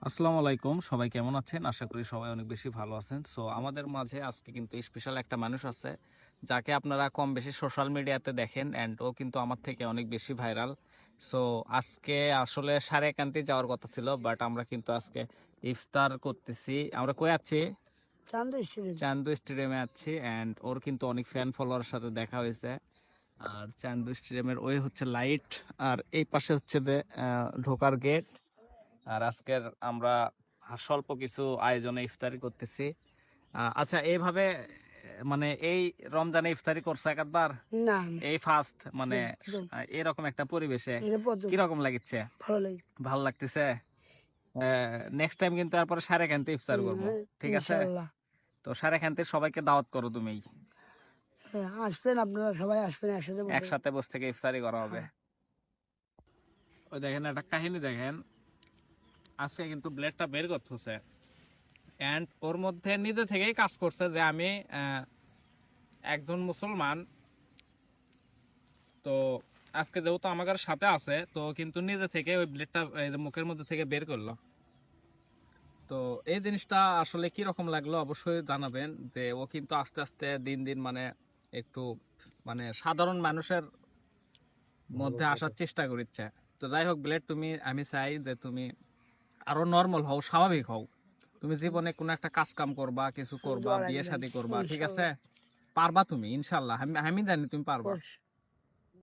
আসসালামু আলাইকুম, সবাই কেমন আছেন? আশা করি সবাই অনেক বেশি ভালো আছেন। সো আমাদের মাঝে আজকে কিন্তু স্পেশাল একটা মানুষ আছে, যাকে আপনারা কম বেশি সোশ্যাল মিডিয়াতে দেখেন, অ্যান্ড ও কিন্তু আমার থেকে অনেক বেশি ভাইরাল। সো আজকে আসলে সারেকান্তি যাওয়ার কথা ছিল, বাট আমরা কিন্তু আজকে ইফতার করতেছি। আমরা কই আছি? চান্দু স্টুডেন্ট। চান্দু স্টেডিয়ামে আছি, অ্যান্ড ওর কিন্তু অনেক ফ্যান ফলোয়ারের সাথে দেখা হয়েছে। আর চান্দু স্টেডিয়ামের ওই হচ্ছে লাইট, আর এই পাশে হচ্ছে যে ঢোকার গেট। আর আজকের আমরা স্বল্প কিছু আয়োজনে ইফতারি করতেছি। আচ্ছা, এইভাবে মানে এই রমজানে ইফতারি করছো একবার? না, এই ফার্স্ট মানে প্রথম। এরকম একটা পরিবেশে এটা প্রথম। কিরকম লাগছে? ভালো লাগে। ভালো লাগতেছে। নেক্সট টাইম কিন্তু তারপরে সারেখানতে ইফতার করবো, হ্যাঁ, ঠিক আছে? ইনশাল্লাহ। তো সারেখানতে সবাইকে দাওয়াত করো তুমি, হ্যাঁ, আসবেন, আপনারা সবাই আসবেন একসাথে বসে। একসাথে বসে থেকে ইফতারি করা হবে। হ্যাঁ। ওই দেখেন একটা কাহিনী দেখেন, আজকে কিন্তু ব্লেডটা বের করতেছে, অ্যান্ড ওর মধ্যে নিজে থেকেই কাজ করছে যে আমি একজন মুসলমান। তো আজকে যেহেতু আমাদের সাথে আছে, তো কিন্তু নিজে থেকে ওই ব্লেডটা মুখের মধ্যে থেকে বের করলো। তো এই জিনিসটা আসলে কি রকম লাগলো অবশ্যই জানাবেন, যে ও কিন্তু আস্তে আস্তে দিন দিন মানে একটু মানে সাধারণ মানুষের মধ্যে আসার চেষ্টা করছে। তো যাই হোক ব্লেড, তুমি আমি চাই যে তুমি আরো নর্মাল হও, স্বাভাবিক হও। তুমি জীবনে কোনো একটা কাজ কাম করবা, কিছু করবা, দোয়া বিয়ে রাখবেন, শাদী করবা, ঠিক আছে? ইনশাল্লাহ। পারবা তুমি, ইনশাল্লাহ। আমি আমি জানি তুমি পারবা।